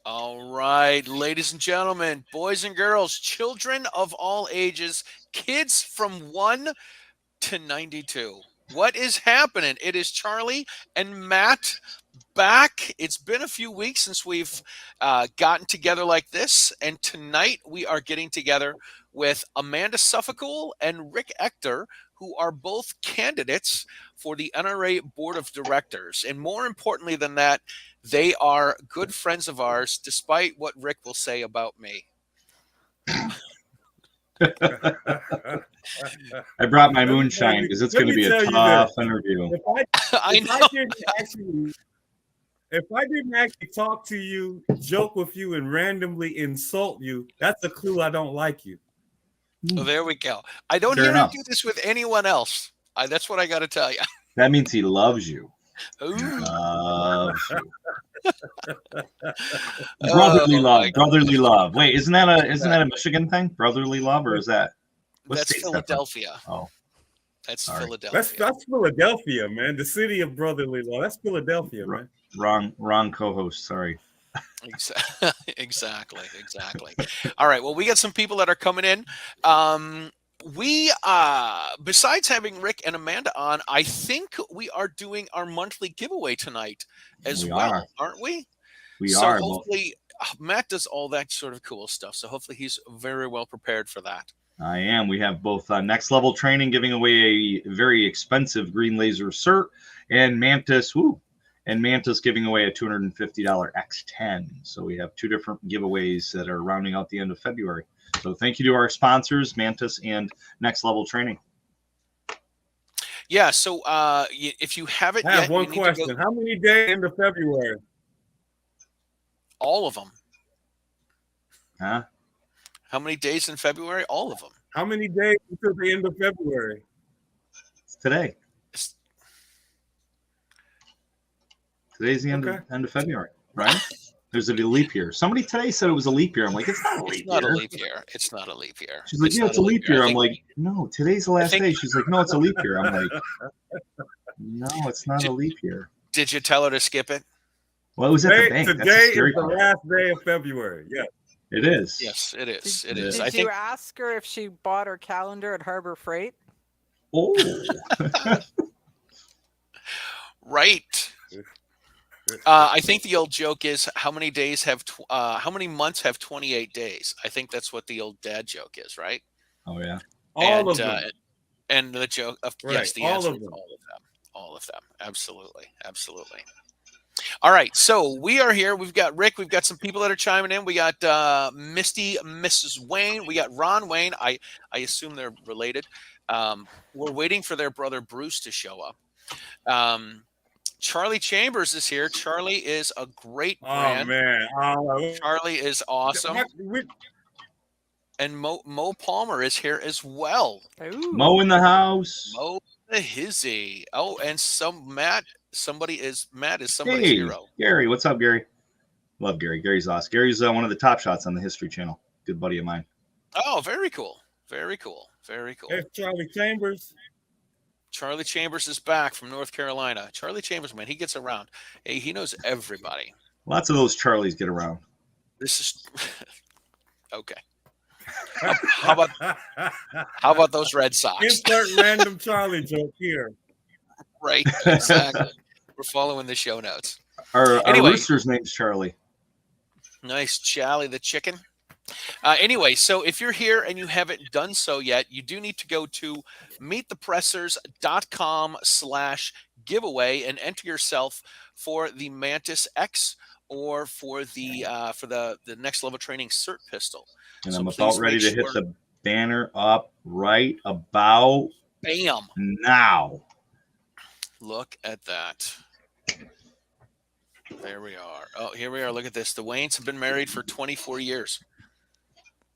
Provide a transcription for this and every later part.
All right, ladies and gentlemen, boys and girls, children of all ages, kids from 1 to 92. What is happening? It is Charlie and Matt back. It's been a few weeks since we've gotten together like this, and tonight we are getting together with Amanda Suffecool and Rick Ector, who are both candidates for the NRA Board of Directors. And more importantly than that, they are good friends of ours, despite what Rick will say about me. I brought my moonshine because it's going to be a tough interview. If I didn't actually talk to you, joke with you, and randomly insult you, that's a clue I don't like you. Oh, there we go. I don't hear him do this with anyone else. That's what I got to tell you. That means he loves you. Ooh. Loves you. Brotherly love. Brotherly love. Wait, isn't that a Michigan thing? Brotherly love, or is that? That's Philadelphia. Oh, that's Philadelphia. That's Philadelphia, man. The city of brotherly love. That's Philadelphia, man. Wrong co-host. Sorry. Exactly. All right. Well, we got some people that are coming in. We besides having Rick and Amanda on, I think we are doing our monthly giveaway tonight as well, aren't we? We are. Hopefully Matt does all that sort of cool stuff. So hopefully he's very well prepared for that. I am. We have both Next Level Training giving away a very expensive green laser cert, and Mantis giving away a $250 X10. So we have two different giveaways that are rounding out the end of February. So thank you to our sponsors, Mantis and Next Level Training. Yeah. So if you haven't yet, I have one question. How many days into February? All of them. Huh? How many days in February? All of them. How many days until the end of February? It's today. Today's the end of February, right? There's a leap year. Somebody today said it was a leap year. I'm like, it's not a leap year. Not a leap year. It's not a leap year. She's like, yeah, it's a leap year. I'm like, no, today's the last day. She's like, no, it's a leap year. I'm like, no, it's not a leap year. Did you tell her to skip it? Well, it was at the bank. Today is the last day of February. Yeah. It is. Yes, it is. Did you ask her if she bought her calendar at Harbor Freight? Oh. Right. I think the old joke is how many months have 28 days? I think that's what the old dad joke is, right? Oh yeah. All of them. And the joke of yes, the all answer of is them. All of them. Absolutely. All right, so we are here. We've got Rick. We've got some people that are chiming in. We got Misty, Mrs. Wayne. We got Ron Wayne. I assume they're related. We're waiting for their brother Bruce to show up. Charlie Chambers is here. Charlie is a great brand. Oh man, Charlie is awesome. And Mo Palmer is here as well. Ooh. Mo in the house. Mo the hizzy. Oh, and Matt is somebody's hero. Gary, what's up, Gary? Love Gary. Gary's awesome. Gary's one of the top shots on the History Channel. Good buddy of mine. Oh, very cool. Hey, Charlie Chambers. Charlie Chambers is back from North Carolina. Charlie Chambers, man, he gets around. Hey, he knows everybody. Lots of those Charlies get around. This is okay. How about those Red Sox? Insert random Charlie joke here. Right, exactly. We're following the show notes. Our rooster's name's Charlie. Nice, Charlie the chicken. Anyway, so if you're here and you haven't done so yet, you do need to go to meetthepressers.com/giveaway and enter yourself for the Mantis X or for the Next Level Training Cert Pistol. And so I'm about ready to hit the banner up right about now. Look at that. There we are. Oh, here we are. Look at this. The Waynes have been married for 24 years.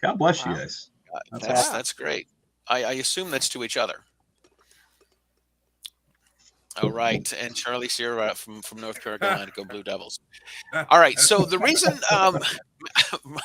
God bless you guys. That's great. I assume that's to each other. All right, and Charlie Sierra from North Carolina, go Blue Devils. All right, so the reason,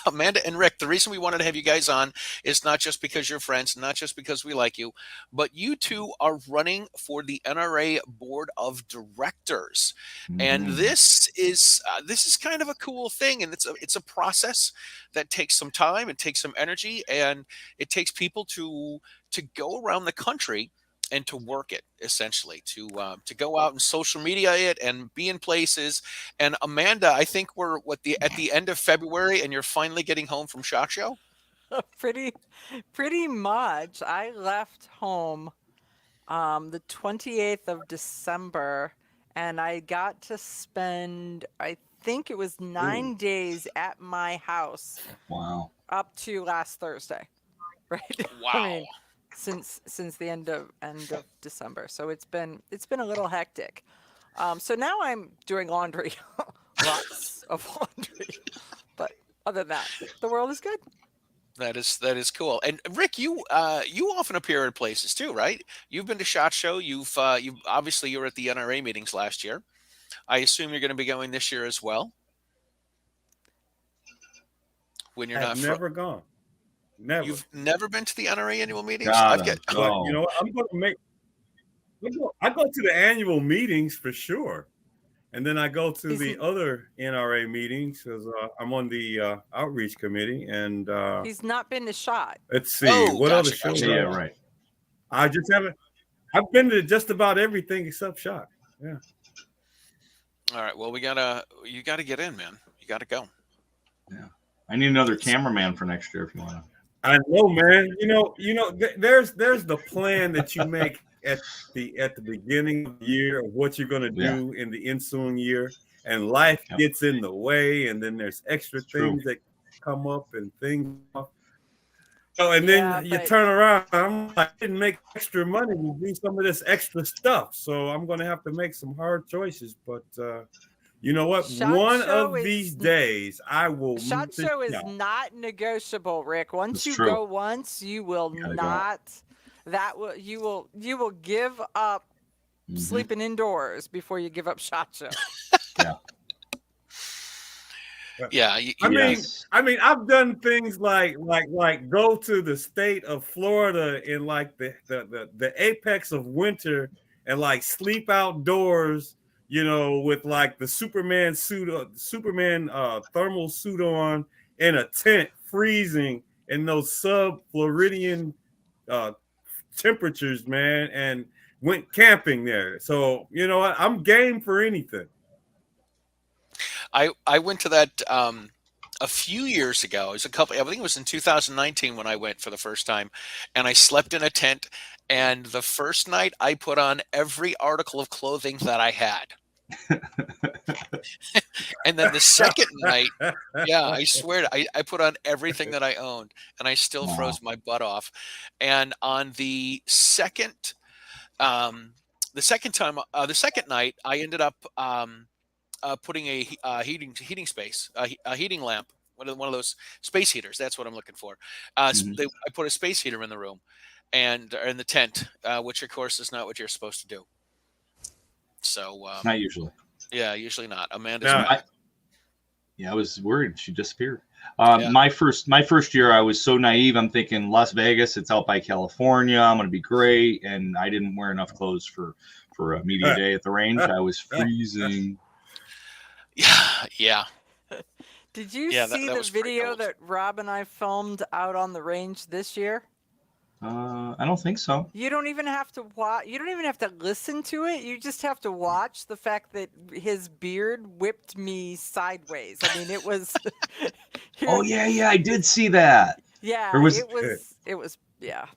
Amanda and Rick, the reason we wanted to have you guys on is not just because you're friends, not just because we like you, but you two are running for the NRA Board of Directors, and Mhm. this is kind of a cool thing, and it's a process that takes some time, it takes some energy, and it takes people to go around the country and to work it, essentially, to go out and social media it and be in places. And Amanda, I think we're at the end of February, and you're finally getting home from SHOT Show. Pretty much. I left home the 28th of December, and I got to spend, I think it was 9 days at my house Wow. up to last Thursday, right? Wow. I mean, since the end of December. So it's been a little hectic. So now I'm doing laundry, lots of laundry. But other than that, the world is good. That is cool. And Rick, you often appear at places too, right? You've been to SHOT Show. You obviously you were at the NRA meetings last year. I assume you're going to be going this year as well. When you're not I've never gone. Never. You've never been to the NRA annual meetings? Gotta But go. you know what? I'm going to make. I go to the annual meetings for sure, and then I go to the other NRA meetings because I'm on the outreach committee. And He's not been to SHOT. let's see Oh, what other gotcha, shows. gotcha. Yeah, right. I just haven't. I've been to just about everything except SHOT. Yeah. All right. Well, you gotta get in, man. You gotta go. Yeah. I need another cameraman for next year if you want to. I know, man. There's the plan that you make at the beginning of the year of what you're going to do in the ensuing year, and life gets in the way, and then there's extra things that come up and things. So and then you turn around. I'm like, I didn't make extra money to do some of this extra stuff, so I'm going to have to make some hard choices. But you know what? One of these days, I will. SHOT Show is not negotiable, Rick. Once you go once, you will not. You will give up sleeping indoors before you give up SHOT Show. Yeah. I mean, I've done things like go to the state of Florida in like the apex of winter and like sleep outdoors. With like the Superman thermal suit on in a tent, freezing in those sub-Floridian temperatures, man, and went camping there. So, you know what? I'm game for anything. I went to that a few years ago. It was I think it was in 2019 when I went for the first time, and I slept in a tent. And the first night, I put on every article of clothing that I had. And then the second night, I swear, I put on everything that I owned, and I still froze my butt off. And on the second night, I ended up putting a heating lamp, one of those space heaters. That's what I'm looking for. I put a space heater in the room, and in the tent, which of course is not what you're supposed to do. So not usually. Yeah, usually not. Amanda's I was worried she disappeared. My first year, I was so naive. I'm thinking Las Vegas, it's out by California. I'm going to be great, and I didn't wear enough clothes for a media day at the range. I was freezing. Yeah. Did you see the video that Rob and I filmed out on the range this year? I don't think so. You don't even have to watch. You don't even have to listen to it. You just have to watch the fact that his beard whipped me sideways. I mean, it was. Oh yeah, I did see that. Yeah, it was. Yeah.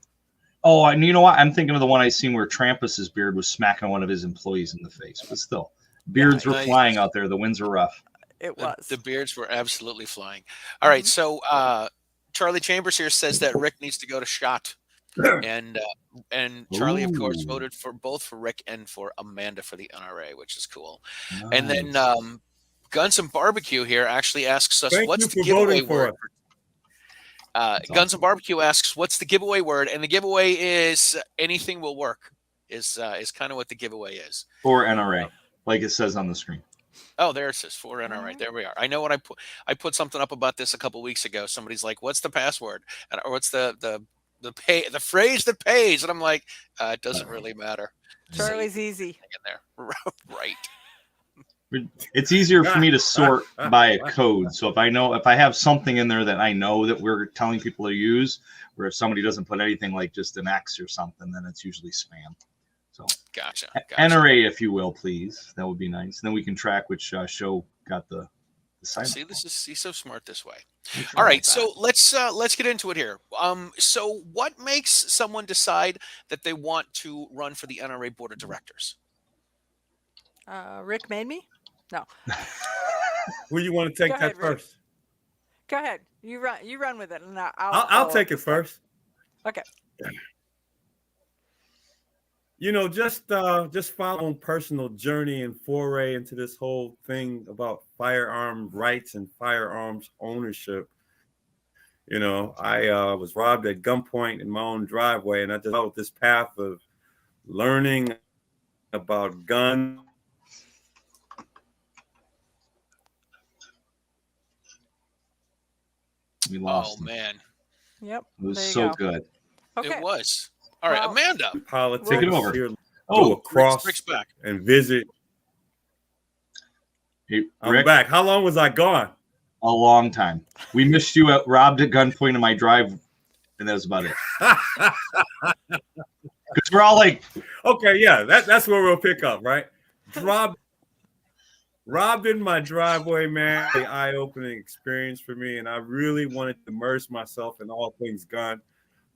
Oh, and you know what? I'm thinking of the one I seen where Trampus's beard was smacking one of his employees in the face. But still, beards were flying out there. The winds were rough. It was. The beards were absolutely flying. All right, so Charlie Chambers here says that Rick needs to go to SHOT. And Charlie, of course, voted for both for Rick and for Amanda for the NRA, which is cool. Nice. And then Guns and Barbecue here actually asks us, what's the giveaway word? Guns and Barbecue asks, what's the giveaway word? And the giveaway is anything will work. is kind of what the giveaway is. Or NRA, like it says on the screen. Oh, there it says for NRA. There we are. I know what I put something up about this a couple weeks ago. Somebody's like, "What's the password?" Or what's the phrase that pays? And I'm like, it doesn't really matter. Charlie's easy in there, right? It's easier for me to sort by a code. So if I have something in there that I know that we're telling people to use, or if somebody doesn't put anything like just an X or something, then it's usually spam. So gotcha. NRA, if you will, please. That would be nice. And then we can track which show got the sign. See, he's so smart this way. All right, so let's get into it here. So what makes someone decide that they want to run for the NRA Board of Directors? Rick made me. No. Who you want to take Go ahead, that first? Go ahead. You run with it, and I'll take it first. Okay. You know, just following personal journey and foray into this whole thing about firearm rights and firearms ownership. You know, I was robbed at gunpoint in my own driveway, and I just followed this path of learning about guns. We lost him. Man. Yep. It was so good. Okay. It was. All right, Amanda. Politics. Take it over. Here, go across Rick's back. and visit. Hey, I'm Rick, back. How long was I gone? a long time. We missed you at robbed at gunpoint in my drive, and that was about it. Because we're all like, okay, yeah, that's where we'll pick up, right? Robbed in my driveway, man. The eye-opening experience for me, and I really wanted to immerse myself in all things gun.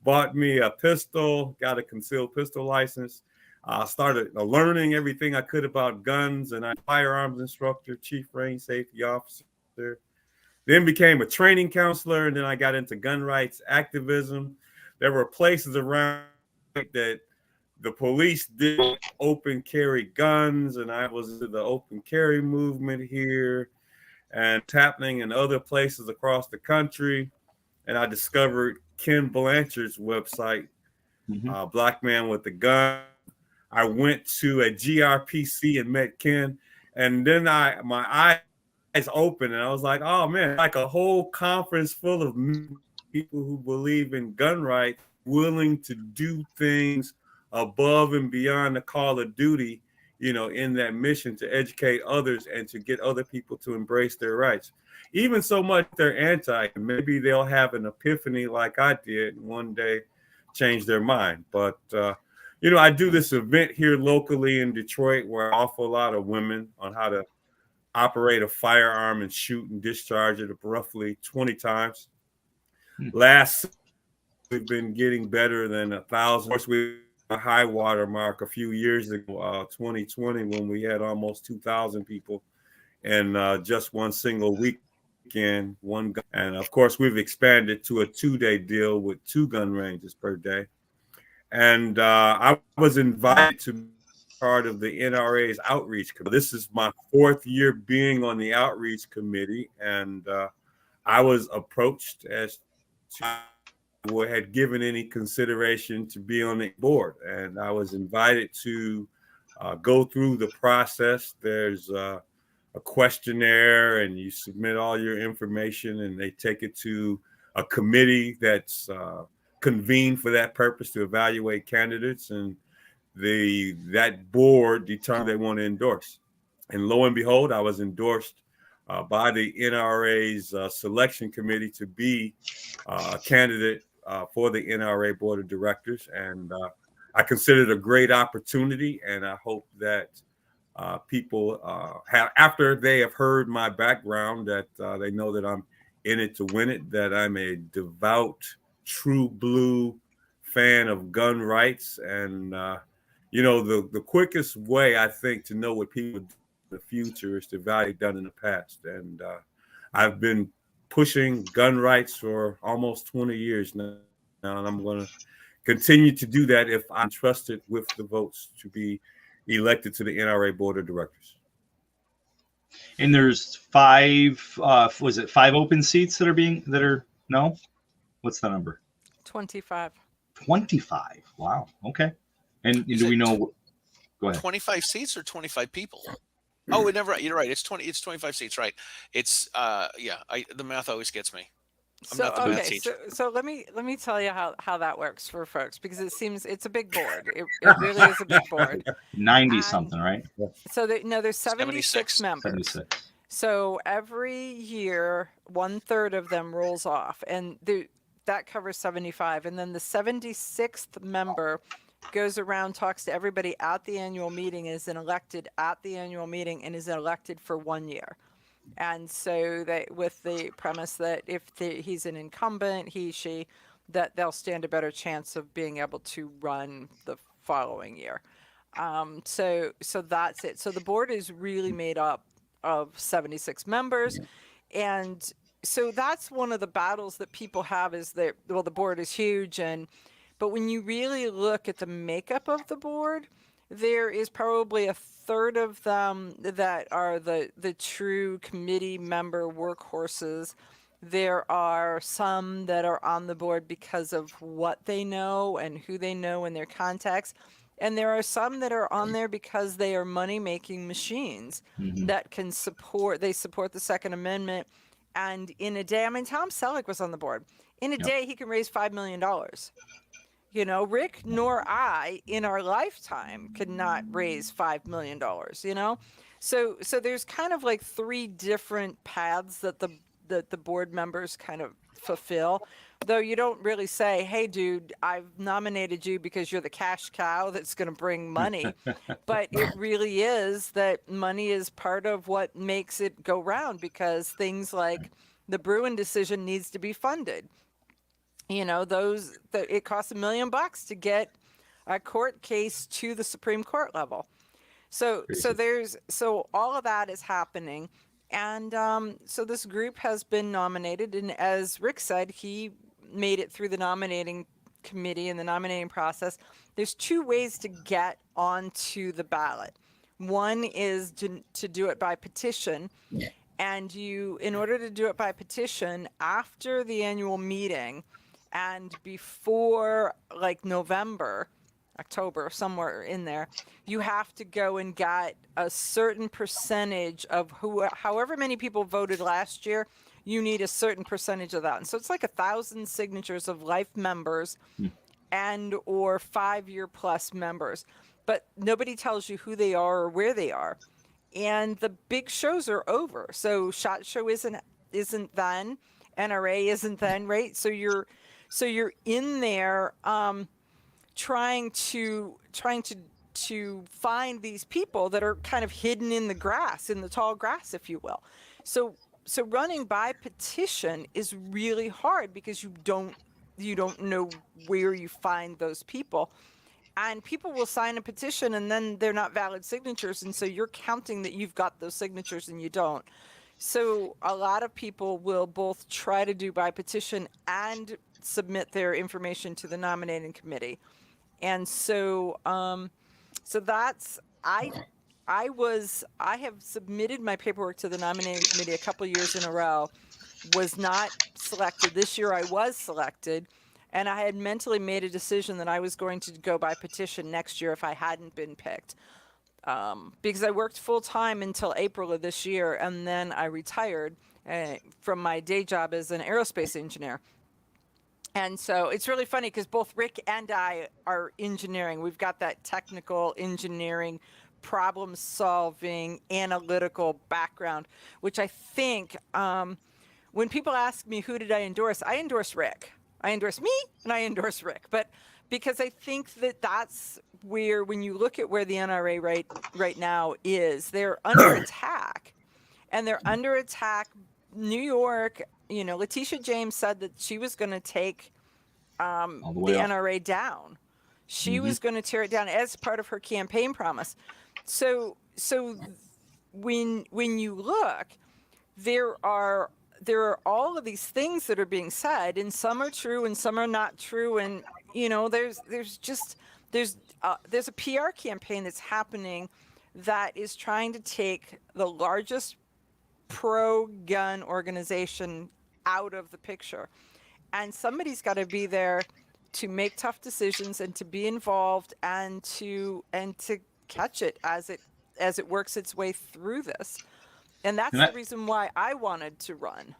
Bought me a pistol, got a concealed pistol license. Started learning everything I could about guns, and I'm a firearms instructor, chief range safety officer. Then became a training counselor, and then I got into gun rights activism. There were places around that the police did open carry guns, and I was in the open carry movement here, and it's happening in other places across the country. And I discovered Ken Blanchard's website, Black Man with the Gun. I went to a GRPC and met Ken, and then my eyes opened, and I was like, oh man, like a whole conference full of people who believe in gun rights, willing to do things above and beyond the call of duty, you know, in that mission to educate others and to get other people to embrace their rights. Even so much they're anti, maybe they'll have an epiphany like I did and one day change their mind. But, you know, I do this event here locally in Detroit where I offer a lot of women on how to operate a firearm and shoot and discharge it roughly 20 times. Last, we've been getting better than 1,000. Of course, we a high water mark a few years ago, 2020, when we had almost 2,000 people in just one single weekend, one gun. And of course, we've expanded to a 2-day deal with 2 gun ranges per day. And I was invited to be part of the NRA's outreach committee. This is my 4th year being on the outreach committee, and I was approached as to had given any consideration to be on the board, and I was invited to go through the process. There's a questionnaire, and you submit all your information, and they take it to a committee that's convened for that purpose to evaluate candidates, and that board determined they want to endorse. And lo and behold, I was endorsed by the NRA's selection committee to be a candidate for the NRA Board of Directors. And I consider it a great opportunity, and I hope that people after they have heard my background, that they know that I'm in it to win it, that I'm a devout, true blue fan of gun rights. And, you know, the quickest way, I think, to know what people do in the future is to value done in the past. And I've been pushing gun rights for almost 20 years now, and I'm going to continue to do that if I'm trusted with the votes to be elected to the NRA Board of Directors. And there's 5, was it 5 open seats that are no? What's the number? 25. 25. Wow. Okay. And Is do it we know? Go ahead. 25 seats or 25 people? Oh, you're right. It's 25 seats, right? It's the math always gets me. I'm So not the math okay, teacher. so let me tell you how that works for folks, because it seems it's a big board. It really is a big board. 90 And something, right? so there's 76 76. members. 76. So every year, 1/3 of them rolls off, and that covers 75. And then the 76th member goes around, talks to everybody at the annual meeting, is elected at the annual meeting, and is elected for 1 year. And so with the premise that if he's an incumbent, she, that they'll stand a better chance of being able to run the following year. So that's it. So the board is really made up of 76 members. And so that's one of the battles that people have, is that, well, the board is huge. But when you really look at the makeup of the board, there is probably 1/3 of them that are the true committee member workhorses. There are some that are on the board because of what they know and who they know and their contacts. And there are some that are on there because they are money-making machines that can support the Second Amendment. And in a day, I mean, Tom Selleck was on the board. In a day, he can raise $5 million. You know, Rick nor I in our lifetime could not raise $5 million, you know? So there's kind of like 3 different paths that the board members kind of fulfill. Though you don't really say, hey, dude, I've nominated you because you're the cash cow that's going to bring money. But it really is that money is part of what makes it go round, because things like the Bruin decision needs to be funded. You know, it costs $1 million to get a court case to the Supreme Court level. So all of that is happening. And so this group has been nominated. And as Rick said, he made it through the nominating committee and the nominating process. There's 2 ways to get onto the ballot. One is to do it by petition. And in order to do it by petition, after the annual meeting and before like October, somewhere in there, you have to go and get a certain percentage of however many people voted last year. You need a certain percentage of that. And so it's like 1,000 signatures of life members and or 5-year plus members. But nobody tells you who they are or where they are. And the big shows are over. So SHOT Show isn't then. NRA isn't then, right? So you're in there trying to find these people that are kind of hidden in the grass, in the tall grass, if you will. So running by petition is really hard, because you don't know where you find those people. And people will sign a petition and then they're not valid signatures. And so you're counting that you've got those signatures and you don't. So a lot of people will both try to do by petition and submit their information to the nominating committee. And so that's, I have submitted my paperwork to the nominating committee a couple of years in a row, was not selected. This year I was selected, and I had mentally made a decision that I was going to go by petition next year if I hadn't been picked. Because I worked full time until April of this year, and then I retired from my day job as an aerospace engineer. And so it's really funny because both Rick and I are engineering. We've got that technical engineering, problem solving, analytical background, which I think when people ask me who did I endorse Rick. I endorse me and I endorse Rick. But because I think that that's where, when you look at where the NRA right now is, they're under attack. And they're under attack. New York, you know, Letitia James said that she was going to take the NRA down. She was going to tear it down as part of her campaign promise. So when you look, there are all of these things that are being said, and some are true and some are not true. And you know, there's a PR campaign that's happening that is trying to take the largest pro-gun organization out of the picture. And somebody's got to be there make tough decisions and to be involved and to catch it as it works its way through this. And that's the reason why I wanted to run.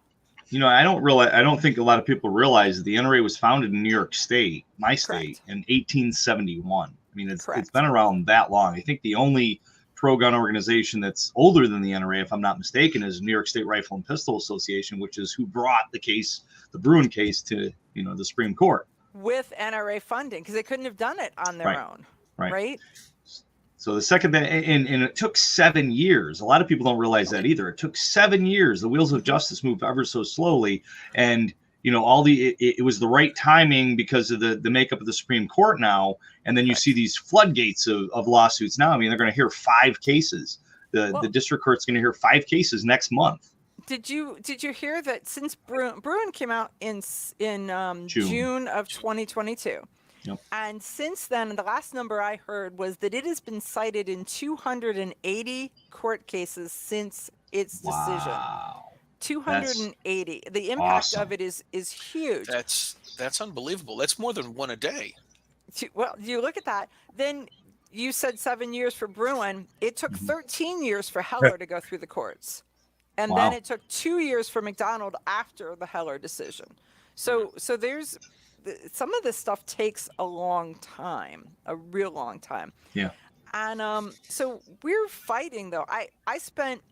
I don't think a lot of people realize that the NRA was founded in New York State, my state, in 1871. I mean, it's been around that long. I think the only pro-gun organization that's older than the NRA, if I'm not mistaken, is New York State Rifle and Pistol Association, which is who brought the Bruin case to, the Supreme Court. With NRA funding, because they couldn't have done it on their own, right? So the second thing, and it took 7 years. A lot of people don't realize that either. It took 7 years. The wheels of justice moved ever so slowly, and it was the right timing because of the makeup of the Supreme Court now. And then you see these floodgates of lawsuits now. I mean, they're going to hear 5 cases. The district court's going to hear 5 cases next month. Did you hear that since Bruin came out in June of 2022? Yep. And since then, the last number I heard was that it has been cited in 280 court cases since its decision. 280. The impact of it is huge. That's unbelievable. That's more than one a day. Well, you look at that. Then you said 7 years for Bruin. It took 13 years for Heller to go through the courts. And then it took 2 years for McDonald after the Heller decision. So there's some of this stuff takes a long time, a real long time. Yeah. And so we're fighting though. I spent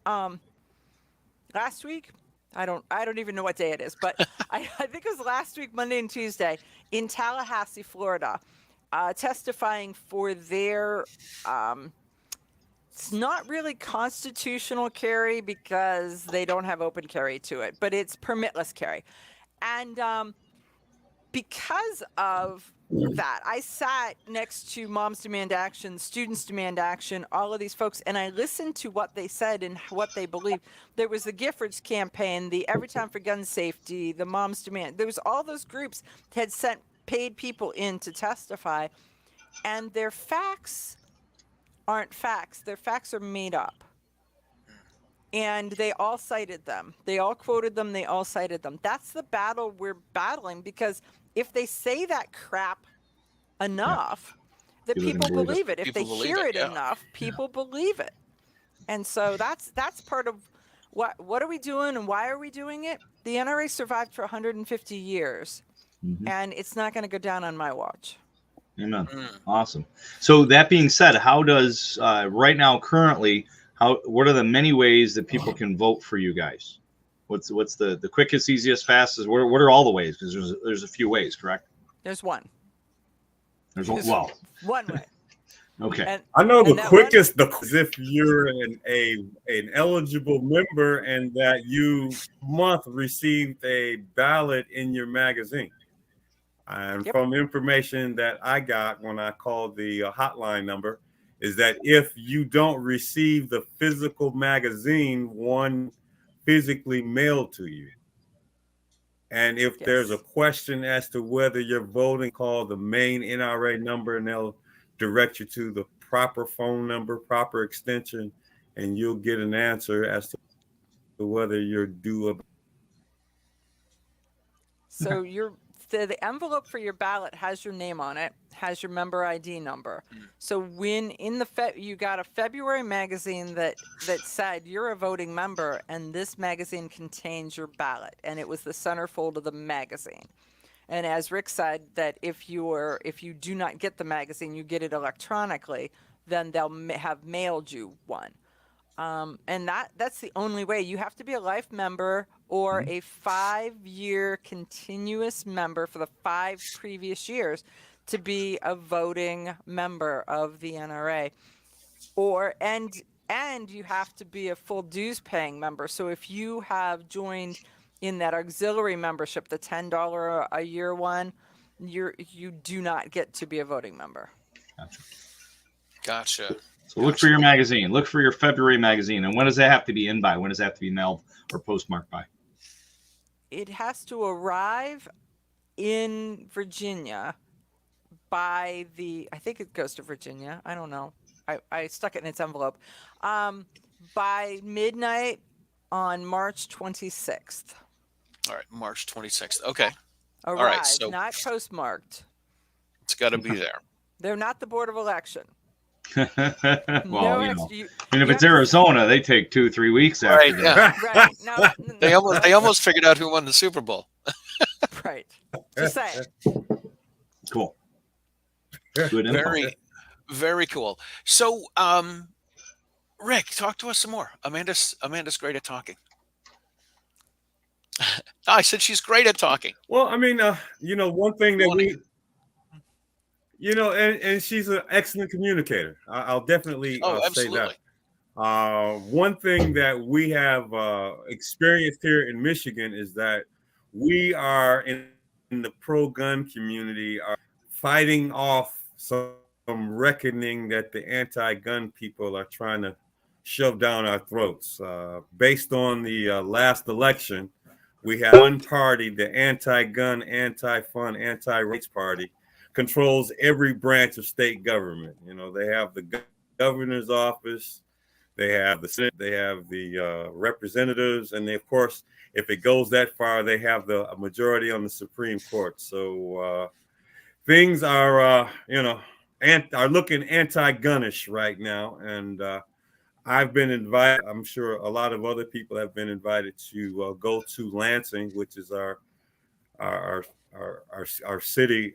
last week, I don't even know what day it is, but I think it was last week, Monday and Tuesday, in Tallahassee, Florida, testifying for their it's not really constitutional carry because they don't have open carry to it, but it's permitless carry. And because of that, I sat next to Moms Demand Action, Students Demand Action, all of these folks, and I listened to what they said and what they believed. There was the Giffords campaign, the Every Time for Gun Safety, the Moms Demand. There was all those groups had sent paid people in to testify, and their facts aren't facts. Their facts are made up. And they all cited them. They all quoted them. They all cited them. That's the battle we're battling, because if they say that crap enough, that people believe it. If they hear it enough, people believe it. And so that's part of what are we doing and why are we doing it? The NRA survived for 150 years, and it's not going to go down on my watch. Amen. Awesome. So that being said, how does right now currently, what are the many ways that people can vote for you guys? What's the quickest, easiest, fastest? What are all the ways? Because there's a few ways, correct? There's one. There's one way. Okay. And I know the quickest is if you're an eligible member and that you received a ballot in your magazine. And from information that I got when I called the hotline number, is that if you don't receive the physical magazine, one physically mailed to you. And if there's a question as to whether you're voting, call the main NRA number and they'll direct you to the proper phone number, proper extension, and you'll get an answer as to whether you're due. So the envelope for your ballot has your name on it, has your member ID number. So when in you got a February magazine that said you're a voting member, and this magazine contains your ballot, and it was the centerfold of the magazine. And as Rick said, that if you do not get the magazine, you get it electronically, then they'll have mailed you one. And that's the only way. You have to be a life member or a 5-year continuous member for the 5 previous years to be a voting member of the NRA. And you have to be a full dues paying member. So if you have joined in that auxiliary membership, the $10 a year one, you do not get to be a voting member. Gotcha. So look for your magazine. Look for your February magazine. And when does that have to be in by? When does that have to be mailed or postmarked by? It has to arrive in Virginia by I think it goes to Virginia. I don't know. I stuck it in its envelope. By midnight on March 26th. All right, March 26th. Okay. Arrive, right, so not postmarked. it's got to be there. They're not the Board of Election. Well, No you ex- know, you- and if you it's have to- Arizona, they take 2-3 weeks after Right, that. yeah. Right. No, They almost figured out who won the Super Bowl. right. Just saying. Cool. Good info. Very, very cool. So, Rick, talk to us some more. Amanda's great at talking. I said she's great at talking. Well, I mean, one thing that we, and she's an excellent communicator. I'll definitely say that. One thing that we have experienced here in Michigan is that we are in the pro-gun community are fighting off some reckoning that the anti-gun people are trying to shove down our throats. Based on the last election, we have one party, the anti-gun, anti-fun, anti-rights party, controls every branch of state government. They have the governor's office, they have the Senate, they have the representatives, and they, of course, if it goes that far, they have the majority on the Supreme Court. So things are, are looking anti-gunish right now. And I've been invited. I'm sure a lot of other people have been invited to go to Lansing, which is our city,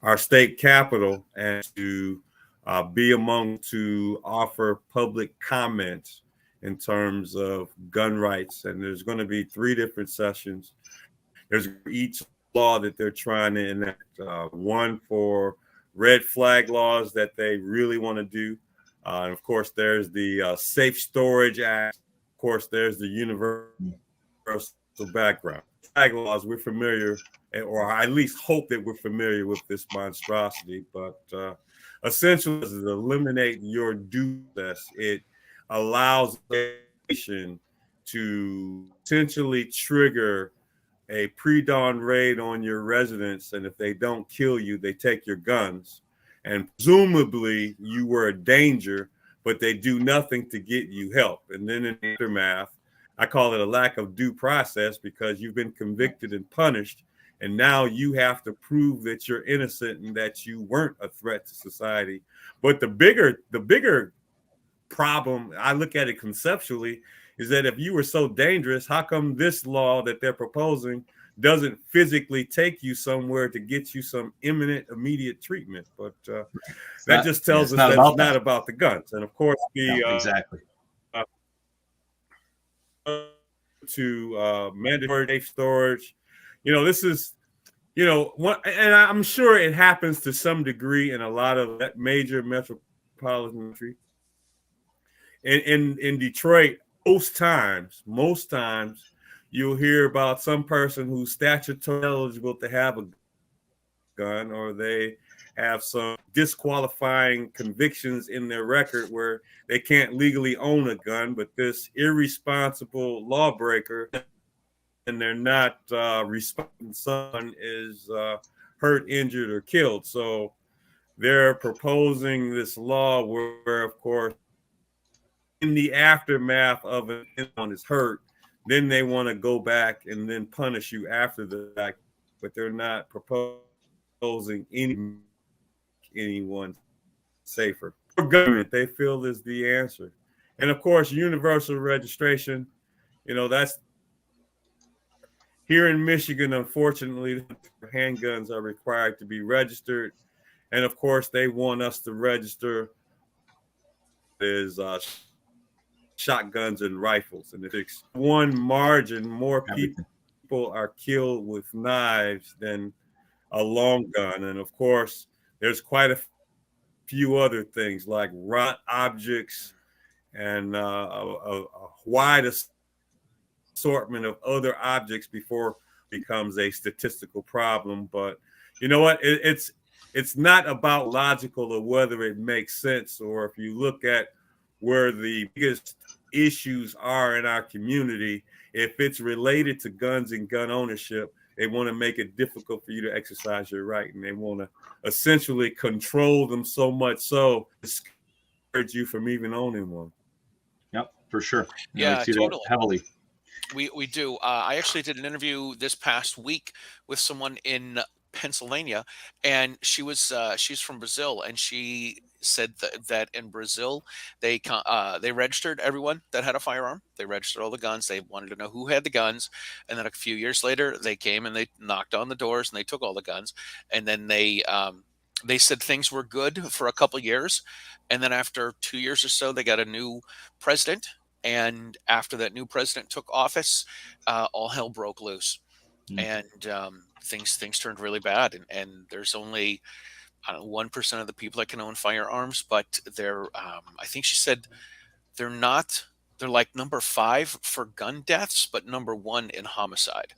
our state capital, and to be among to offer public comments in terms of gun rights. And there's going to be 3 different sessions. There's each law that they're trying to enact. One for red flag laws that they really want to do. And of course, there's the Safe Storage Act. Of course, there's the universal background. Flag laws, we're familiar, or I at least hope that we're familiar with this monstrosity. But essentially, to eliminate your due process, it allows the nation to essentially trigger a pre-dawn raid on your residence, and if they don't kill you, they take your guns. And presumably you were a danger, but they do nothing to get you help. And then in the aftermath, I call it a lack of due process, because you've been convicted and punished, and now you have to prove that you're innocent and that you weren't a threat to society. But the bigger problem, I look at it conceptually, is that if you were so dangerous, how come this law that they're proposing doesn't physically take you somewhere to get you some imminent, immediate treatment? But that just tells us that it's not about the guns. And of course, exactly. To mandatory safe storage, this is, and I'm sure it happens to some degree in a lot of major metropolitan country. In Detroit, most times, you'll hear about some person who's statutorily eligible to have a gun, or they have some disqualifying convictions in their record where they can't legally own a gun, but this irresponsible lawbreaker, and they're not responsible, someone is hurt, injured, or killed. So they're proposing this law where, of course, in the aftermath of it, someone is hurt, then they want to go back and then punish you after the fact, but they're not proposing anyone safer. Government, they feel, is the answer. And of course, universal registration, that's here in Michigan. Unfortunately, handguns are required to be registered. And of course, they want us to register shotguns and rifles. And if it's one margin, more people are killed with knives than a long gun. And of course, there's quite a few other things like rock objects and a wide assortment of other objects before it becomes a statistical problem. But you know what? It's not about logical or whether it makes sense, or if you look at where the biggest issues are in our community, if it's related to guns and gun ownership, they want to make it difficult for you to exercise your right, and they want to essentially control them so much so discourage you from even owning one. Yep, for sure. Yeah, we see totally. that heavily. We do. I actually did an interview this past week with someone in Pennsylvania, and she's from Brazil, and she said that in Brazil they registered everyone that had a firearm. They registered all the guns. They wanted to know who had the guns, and then a few years later they came and they knocked on the doors and they took all the guns, and then they said things were good for a couple years, and then after 2 years or so they got a new president, and after that new president took office, all hell broke loose, and things turned really bad. And there's only, I don't know, 1% of the people that can own firearms, but I think she said they're not. They're like number 5 for gun deaths, but number 1 in homicide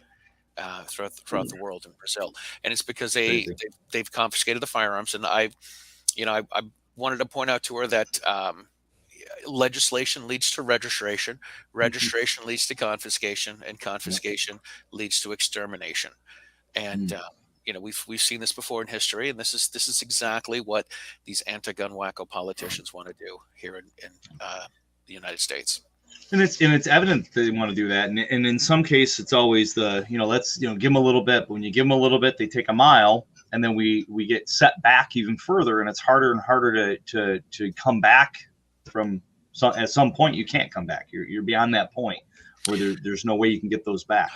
throughout the world in Brazil. And it's because Crazy. they've confiscated the firearms. And I wanted to point out to her that legislation leads to registration, registration leads to confiscation, and confiscation leads to extermination. And we've seen this before in history, and this is exactly what these anti-gun wacko politicians want to do here in the United States. And it's evident they want to do that, and in some cases it's always let's give them a little bit. But when you give them a little bit, they take a mile, and then we get set back even further, and it's harder and harder to come back from. So at some point you can't come back. You're beyond that point where there's no way you can get those back.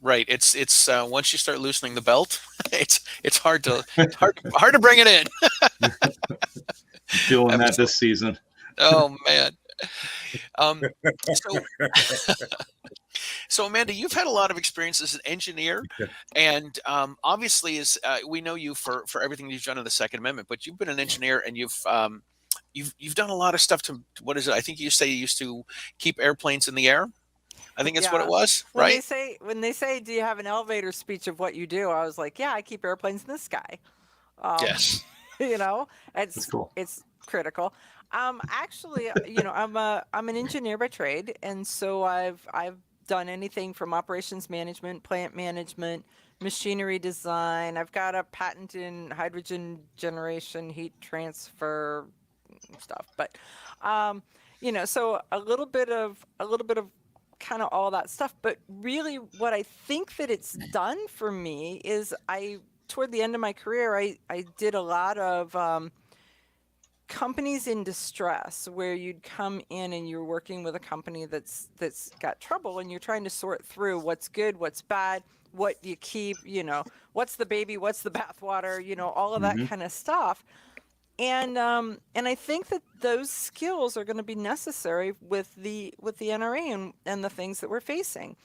Right. It's once you start loosening the belt, it's hard to bring it in. Feeling that this season. Oh man. So Amanda, you've had a lot of experience as an engineer, and obviously, we know you for everything you've done in the Second Amendment, but you've been an engineer, and you've done a lot of stuff to, what is it? I think you say you used to keep airplanes in the air. I think that's what it was, right? When they say, do you have an elevator speech of what you do? I was like, yeah, I keep airplanes in the sky. Yes. It's cool. It's critical. Actually, I'm an engineer by trade, and so I've done anything from operations management, plant management, machinery design. I've got a patent in hydrogen generation, heat transfer stuff, but so a little bit of kind of all that stuff. But really what I think that it's done for me is toward the end of my career, I did a lot of companies in distress, where you'd come in and you're working with a company that's got trouble, and you're trying to sort through what's good, what's bad, what you keep, what's the baby, what's the bathwater, all of that kind of stuff. And I think that those skills are going to be necessary with the NRA and the things that we're facing,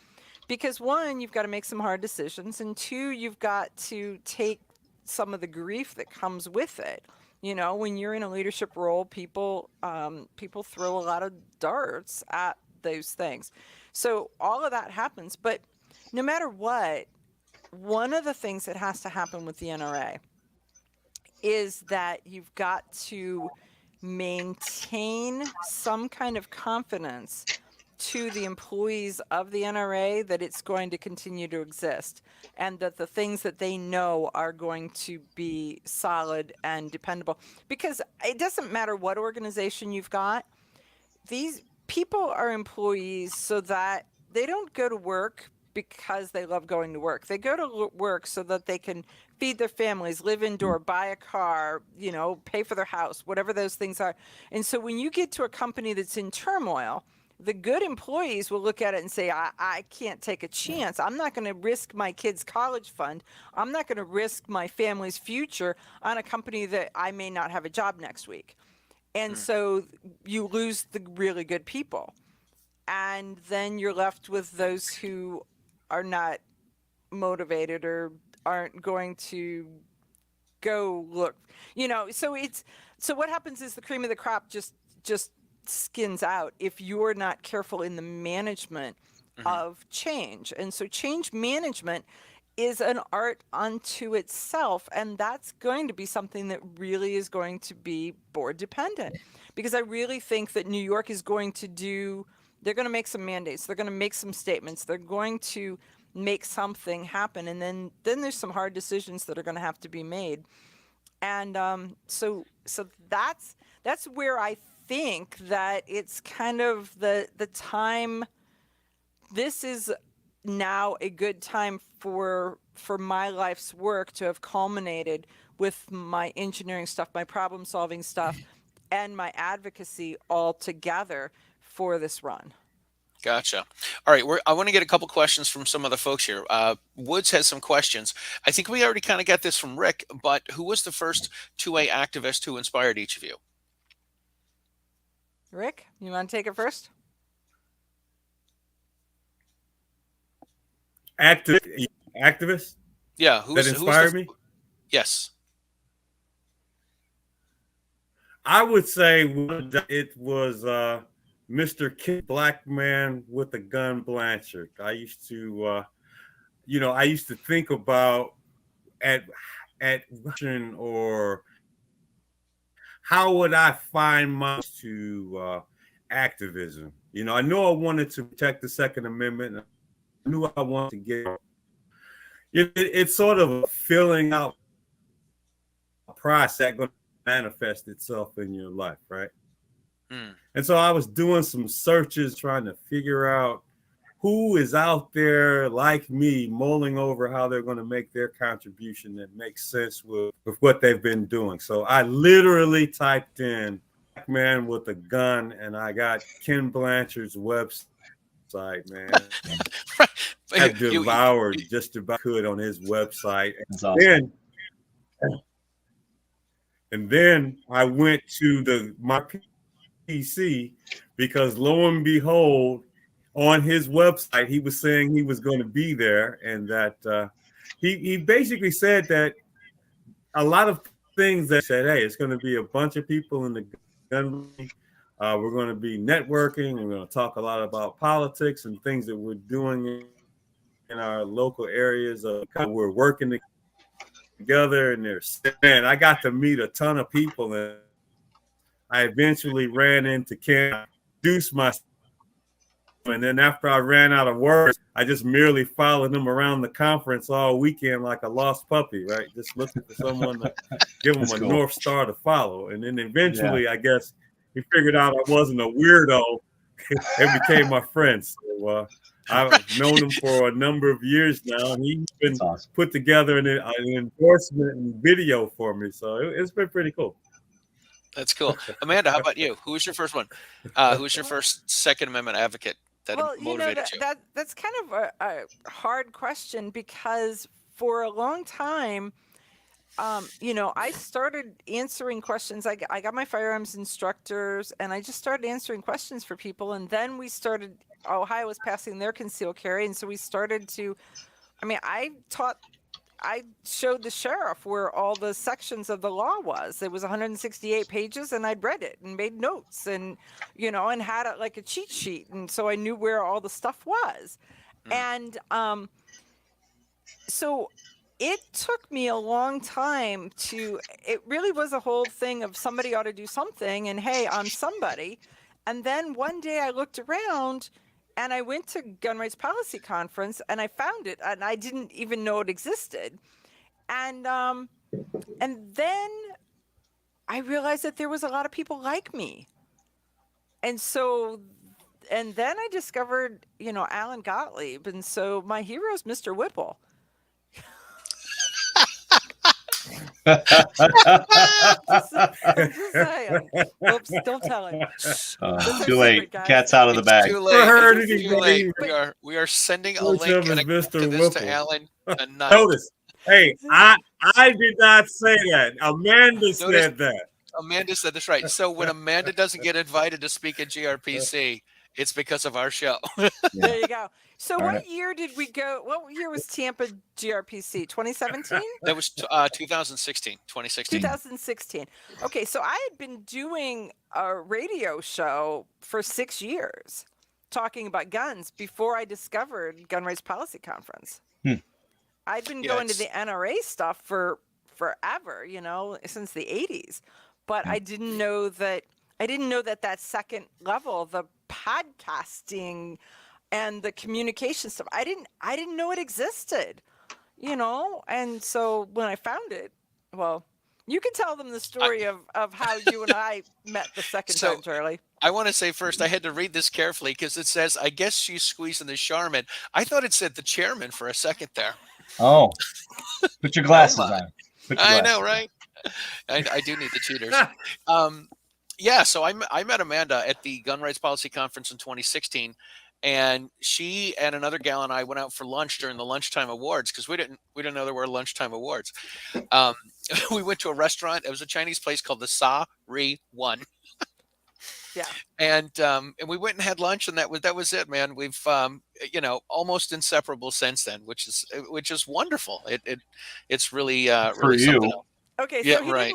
because 1, you've got to make some hard decisions, and 2, you've got to take some of the grief that comes with it. When you're in a leadership role, people throw a lot of darts at those things. So all of that happens. But no matter what, one of the things that has to happen with the NRA is that you've got to maintain some kind of confidence to the employees of the NRA that it's going to continue to exist, and that the things that they know are going to be solid and dependable. Because it doesn't matter what organization you've got, these people are employees so that they don't go to work because they love going to work. They go to work so that they can feed their families, live indoor, buy a car, pay for their house, whatever those things are. And so when you get to a company that's in turmoil, the good employees will look at it and say, I can't take a chance. I'm not going to risk my kid's college fund. I'm not going to risk my family's future on a company that I may not have a job next week. And so you lose the really good people. And then you're left with those who are not motivated or aren't going to go look, so what happens is the cream of the crop just skins out if you're not careful in the management of change. And so change management is an art unto itself, and that's going to be something that really is going to be board dependent, because I really think that New York is going to they're going to make some mandates, they're going to make some statements, they're going to make something happen, and then there's some hard decisions that are going to have to be made. And so that's where I think that it's kind of the time this is now a good time for my life's work to have culminated with my engineering stuff, my problem solving stuff, and my advocacy all together for this run. Gotcha. All right, I want to get a couple questions from some of the folks here. Woods has some questions. I think we already kind of got this from Rick, but who was the first 2A activist who inspired each of you? Rick, you want to take it first? Activist? Yeah, that inspired me? Yes. I would say it was Mr. Kid Black Man with a Gun Blanchard. I used to, I used to think about at Russian, or how would I find my to activism. I knew I wanted to protect the Second Amendment. I knew I wanted to get it's sort of filling out a process going to manifest itself in your life, right? And so I was doing some searches trying to figure out who is out there like me mulling over how they're going to make their contribution that makes sense with what they've been doing. So I literally typed in Black Man with a Gun, and I got Ken Blanchard's website, man. I devoured just about could on his website. And then I went to my PC, because lo and behold, on his website, he was saying he was going to be there, and that he basically said that a lot of things that said, hey, it's going to be a bunch of people in the gun. We're going to be networking. We're going to talk a lot about politics and things that we're doing in our local areas. We're working together, and I got to meet a ton of people, and I eventually ran into Ken, introduced myself, and then after I ran out of words, I just merely followed him around the conference all weekend like a lost puppy, right? Just looking for someone to give him a North Star to follow. And then eventually, I guess, he figured out I wasn't a weirdo and became my friend. So I've known him for a number of years now, and he's been put together an endorsement and video for me. So it's been pretty cool. That's cool. Amanda, how about you? Who was your first one? Who was your first Second Amendment advocate that motivated you? That's kind of a hard question, because for a long time, I started answering questions. I got my firearms instructors, and I just started answering questions for people. And then Ohio was passing their concealed carry. And so we started to, I showed the sheriff where all the sections of the law was. It was 168 pages, and I'd read it and made notes, and, and had it like a cheat sheet. And so I knew where all the stuff was. And so it took me a long time it really was a whole thing of somebody ought to do something, and hey, I'm somebody. And then one day I looked around, and I went to Gun Rights Policy Conference, and I found it, and I didn't even know it existed. And then I realized that there was a lot of people like me. And then I discovered, Alan Gottlieb. And so my hero is Mr. Whipple. just saying. Oops, don't tell him. Too late. Cat's out of the bag. Too late. We are sending a link to this to Alan tonight. Notice. Hey, I did not say that. Amanda said that. Amanda said this right. So when Amanda doesn't get invited to speak at GRPC, it's because of our show. There you go. So what year did we go? What year was Tampa GRPC? 2017? That was 2016. 2016. Okay, so I had been doing a radio show for 6 years talking about guns before I discovered Gun Rights Policy Conference. I'd been going to the NRA stuff for forever, since the 80s. But I didn't know that that second level, the podcasting and the communication stuff, I didn't know it existed, and so when I found it, well, you can tell them the story of how you and I met the second time, Charlie. I want to say first, I had to read this carefully because it says, I guess she's squeezing the Charmin. I thought it said the chairman for a second there. Oh, put your glasses on. Put your I glasses know, right? I do need the cheaters. Yeah, so I met Amanda at the Gun Rights Policy Conference in 2016, and she and another gal and I went out for lunch during the lunchtime awards because we didn't know there were lunchtime awards. We went to a restaurant. It was a Chinese place called the Sa-Ri-One. Yeah. And we went and had lunch, and that was it, man. We've almost inseparable since then, which is wonderful. It's really For really you. something else. Okay, Yeah, so he right.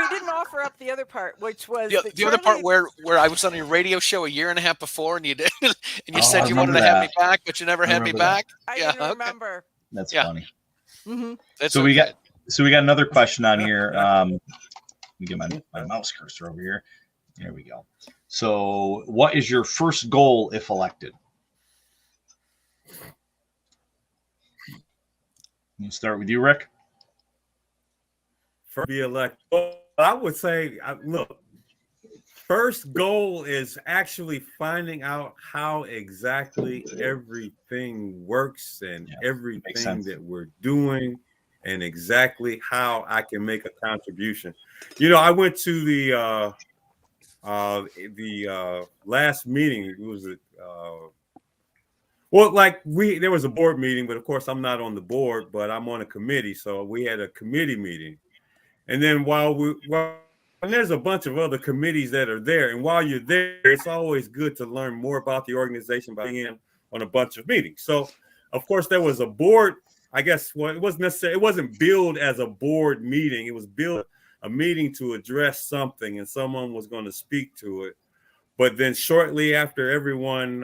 didn't offer up the other part, which was The other part where I was on your radio show a year and a half before, and you did, and you Oh, said I you wanted to remember have me that. back, but you never I had me remember that. back. I Yeah, didn't okay. remember. That's Yeah. funny. Mm-hmm. That's So we okay. got another question on here. Let me get my mouse cursor over here. There we go. So, what is your first goal if elected? We'll start with you, Rick. For be elected, well, I would say, look, first goal is actually finding out how exactly everything works and makes everything sense. that we're doing, and exactly how I can make a contribution. You know, I went to the last meeting. It was there was a board meeting, but of course I'm not on the board, but I'm on a committee. So we had a committee meeting. And then and there's a bunch of other committees that are there. And while you're there, it's always good to learn more about the organization by being in on a bunch of meetings. So, of course, there was a board. I guess it wasn't billed as a board meeting. It was billed a meeting to address something, and someone was going to speak to it. But then shortly after everyone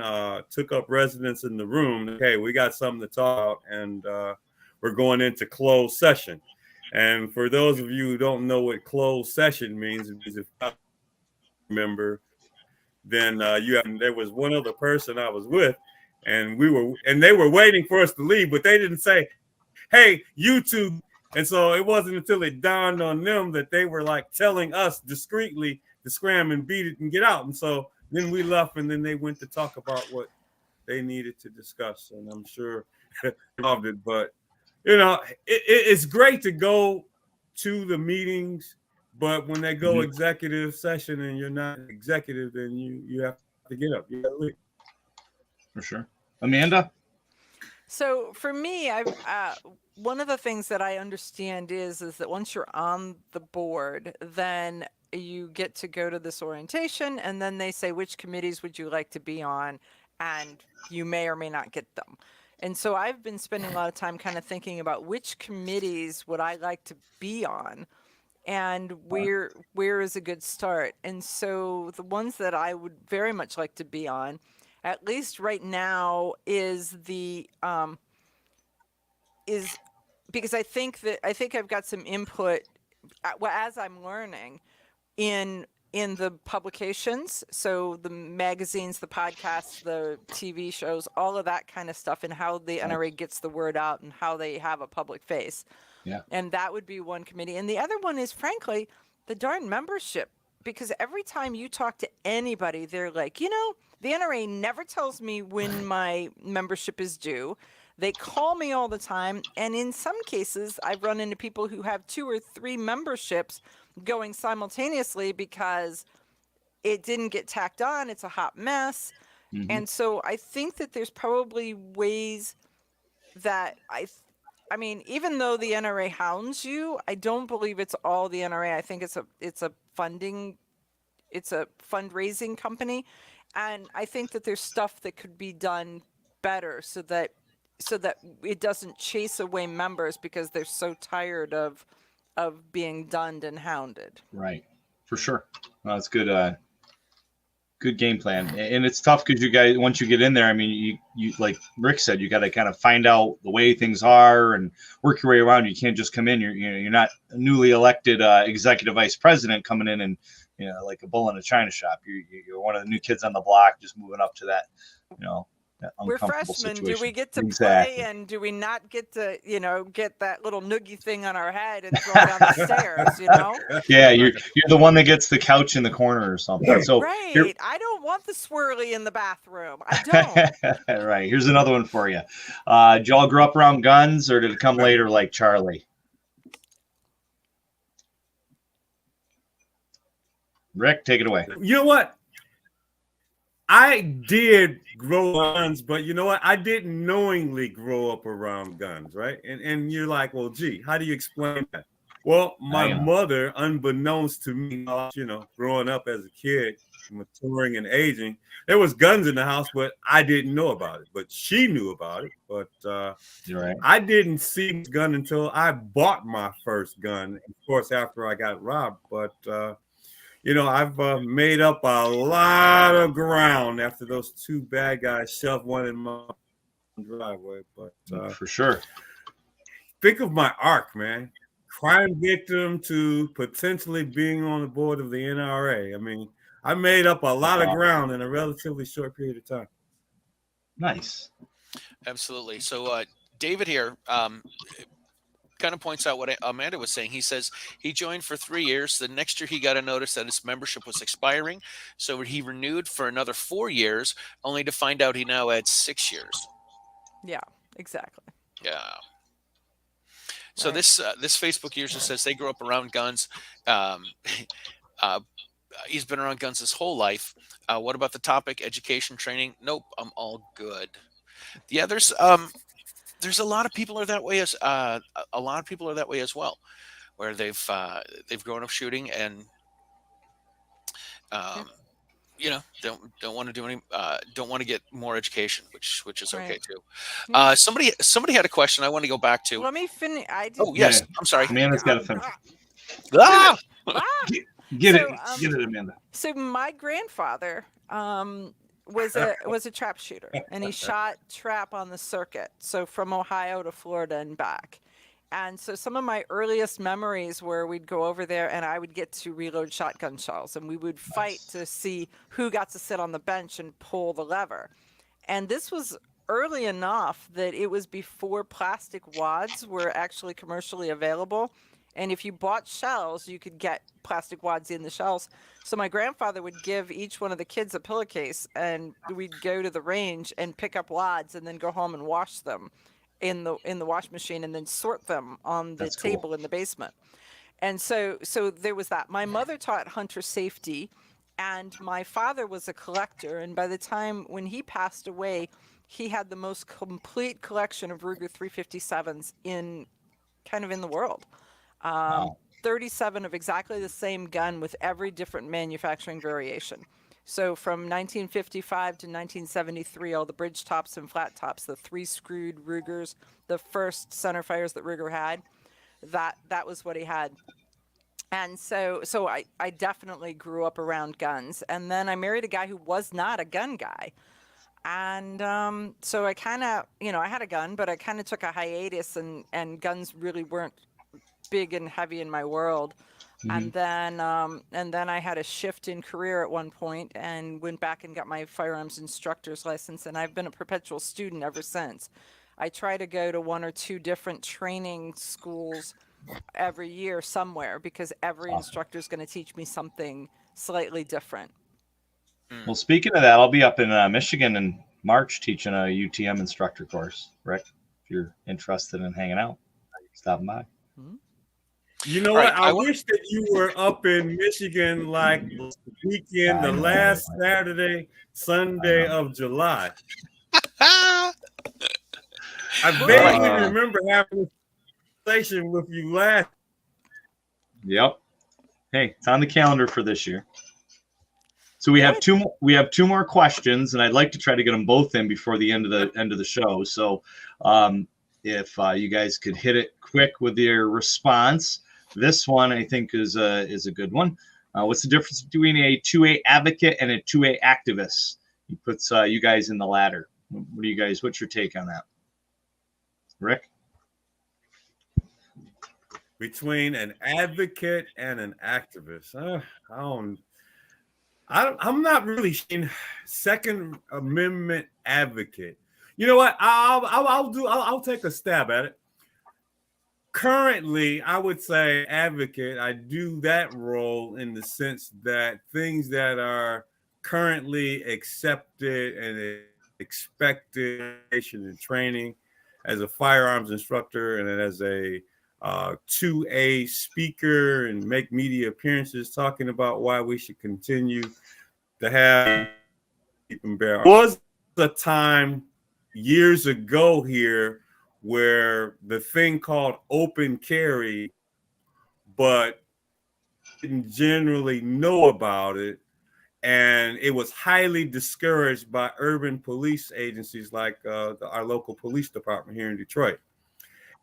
took up residence in the room, okay, we got something to talk about, and we're going into closed session. And for those of you who don't know what closed session means, if I remember, then there was one other person I was with, and they were waiting for us to leave, but they didn't say, "Hey, you two." And so it wasn't until it dawned on them that they were like telling us discreetly to scram and beat it and get out. And so then we left, and then they went to talk about what they needed to discuss. And I'm sure loved it, but you know, it's great to go to the meetings, but when they go executive session and you're not executive, then you have to get up. You got to leave. For sure. Amanda? So for me, one of the things that I understand is that once you're on the board, then you get to go to this orientation, and then they say, which committees would you like to be on? And you may or may not get them. And so I've been spending a lot of time kind of thinking about which committees would I like to be on, and where is a good start. And so the ones that I would very much like to be on, at least right now, is because I think I've got some input as I'm learning in the publications, so the magazines, the podcasts, the TV shows, all of that kind of stuff, and how the NRA gets the word out and how they have a public face. Yeah. And that would be one committee. And the other one is, frankly, the darn membership, because every time you talk to anybody, they're like, the NRA never tells me when my membership is due. They call me all the time. And in some cases, I've run into people who have 2 or 3 memberships going simultaneously because it didn't get tacked on. It's a hot mess. Mm-hmm. And so I think that there's probably ways that I mean, even though the NRA hounds you, I don't believe it's all the NRA. I think it's a fundraising company. And I think that there's stuff that could be done better so that it doesn't chase away members because they're so tired of being dunned and hounded. Right, for sure. Well, that's good. Good game plan, and it's tough because you guys, once you get in there, I mean, you like Rick said, you got to kind of find out the way things are and work your way around. You can't just come in. You're not a newly elected executive vice president coming in and like a bull in a china shop. You're one of the new kids on the block, just moving up to that We're uncomfortable freshmen. situation. Do we get to Exactly. play, and do we not get to, get that little noogie thing on our head and throw down the stairs, Yeah, you're the one that gets the couch in the corner or something. So Right. I don't want the swirly in the bathroom. I don't. right, here's another one for you. Did y'all grow up around guns, or did it come later like Charlie? Rick, take it away. You know what? I did grow guns, but you know what? I didn't knowingly grow up around guns, right? And you're like, well, gee, how do you explain that? Well, my mother, unbeknownst to me, growing up as a kid, maturing and aging, there was guns in the house, but I didn't know about it. But she knew about it. But You're right. I didn't see this gun until I bought my first gun, of course, after I got robbed. But I've made up a lot of ground after those two bad guys shoved one in my driveway. But for sure, think of my arc, man. Crime victim to potentially being on the board of the NRA. I mean, I made up a lot of ground in a relatively short period of time. Nice. Absolutely. So David here kind of points out what Amanda was saying. He says he joined for 3 years. The next year he got a notice that his membership was expiring. So he renewed for another 4 years, only to find out he now had 6 years. Yeah, exactly. Yeah. So Right. this Facebook user says they grew up around guns. He's been around guns his whole life. What about the topic, education, training? Nope, I'm all good. Yeah, there's a lot of people are that way as well, where they've grown up shooting and don't want to do any don't want to get more education, which is okay Right. too. Yeah. Somebody had a question I want to go back to. Let me finish. Oh yes, Yeah. I'm sorry. Amanda's got to finish. Ah! Get So, it, Amanda. So my grandfather was a trap shooter, and he shot trap on the circuit, so from Ohio to Florida and back. And so some of my earliest memories were we'd go over there and I would get to reload shotgun shells, and we would fight to see who got to sit on the bench and pull the lever. And this was early enough that it was before plastic wads were actually commercially available. And if you bought shells, you could get plastic wads in the shells. So my grandfather would give each one of the kids a pillowcase, and we'd go to the range and pick up wads and then go home and wash them in the wash machine and then sort them on the table in the basement. And so there was that. My mother taught hunter safety, and my father was a collector. And by the time when he passed away, he had the most complete collection of Ruger 357s in the world. 37 of exactly the same gun with every different manufacturing variation. So from 1955 to 1973, all the bridge tops and flat tops, the 3-screwed Rugers, the first center fires that Ruger had, that was what he had. And so I definitely grew up around guns. And then I married a guy who was not a gun guy. And so I kind of, I had a gun, but I kind of took a hiatus, and guns really weren't big and heavy in my world. And then I had a shift in career at one point and went back and got my firearms instructor's license, and I've been a perpetual student ever since. I try to go to 1 or 2 different training schools every year somewhere, because every instructor is going to teach me something slightly different. Well, speaking of that, I'll be up in Michigan in March teaching a UTM instructor course. Rick, if you're interested in hanging out, stopping by. You know what? I wish that you were up in Michigan like the weekend, the last Saturday, Sunday of July. I vaguely remember having a conversation with you last. Yep. Hey, it's on the calendar for this year. So we have two more questions, and I'd like to try to get them both in before the end of the show. So if you guys could hit it quick with your response. This one I think is a good one. What's the difference between a 2A advocate and a 2A activist? He puts you guys in the latter. What's your take on that? Rick? Between an advocate and an activist. I'm not really a Second Amendment advocate. You know what? I'll take a stab at it. Currently, I would say advocate. I do that role in the sense that things that are currently accepted and expected in training as a firearms instructor and as a 2A speaker and make media appearances talking about why we should continue to have and bear. Was a time years ago here where the thing called open carry, but didn't generally know about it. And it was highly discouraged by urban police agencies like our local police department here in Detroit.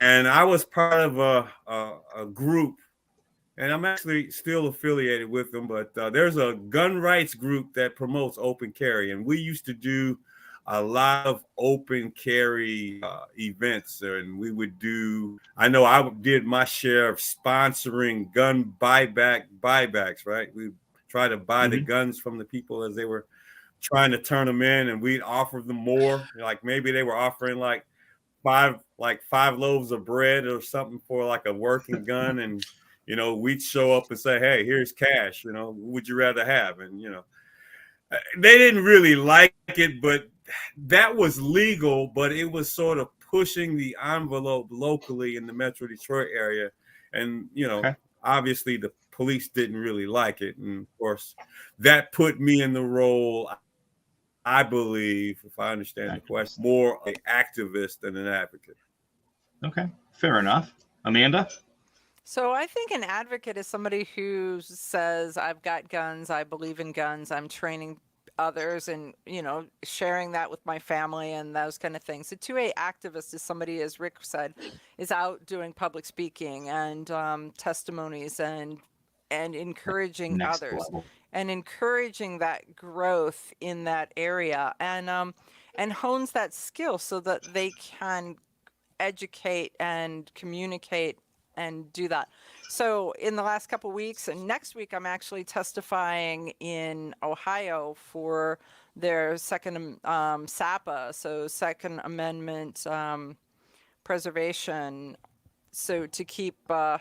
And I was part of a group, and I'm actually still affiliated with them, but there's a gun rights group that promotes open carry. And we used to do a lot of open carry events, and we would do, I know I did my share of sponsoring gun buybacks, right? We try to buy the guns from the people as they were trying to turn them in, and we'd offer them more. Like maybe they were offering like five loaves of bread or something for like a working gun, and you know, we'd show up and say, hey, here's cash, you know, what would you rather have? And you know, they didn't really like it, but that was legal, but it was sort of pushing the envelope locally in the Metro Detroit area. And, you know, obviously the police didn't really like it. And of course, that put me in the role, I believe, if I understand the question, more an activist than an advocate. Okay, fair enough. Amanda? So I think an advocate is somebody who says, I've got guns, I believe in guns, I'm training others and, you know, sharing that with my family and those kind of things. A 2A activist is somebody, as Rick said, is out doing public speaking and testimonies and encouraging others and encouraging that growth in that area and hones that skill so that they can educate and communicate and do that. So in the last couple of weeks and next week, I'm actually testifying in Ohio for their second SAPA, so Second Amendment preservation. So to keep the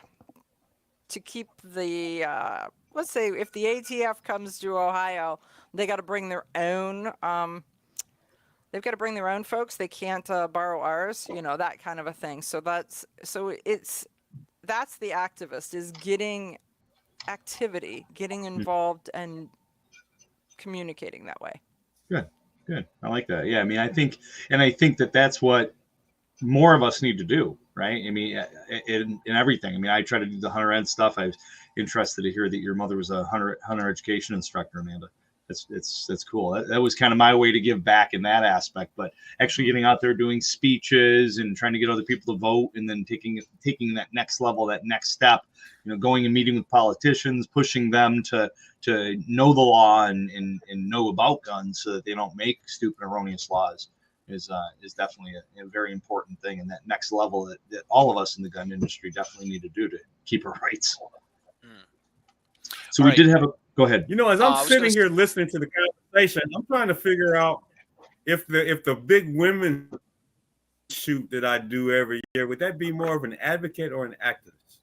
let's say if the ATF comes to Ohio, they got to bring their own. They've got to bring their own folks. They can't borrow ours. You know, that kind of a thing. So that's the activist, is getting activity, getting involved and communicating that way. Good. I like that. Yeah. I mean, I think that that's what more of us need to do, right? I mean, in everything. I mean, I try to do the hunter ed stuff. I was interested to hear that your mother was a hunter education instructor, Amanda. That's cool. That was kind of my way to give back in that aspect, but actually getting out there, doing speeches and trying to get other people to vote, and then taking that next level, that next step, you know, going and meeting with politicians, pushing them to know the law and know about guns so that they don't make stupid, erroneous laws is definitely a very important thing. And that next level that all of us in the gun industry definitely need to do to keep our rights. So we did have a, go ahead. You know, as I'm sitting here listening to the conversation, I'm trying to figure out if the big women shoot that I do every year, would that be more of an advocate or an activist?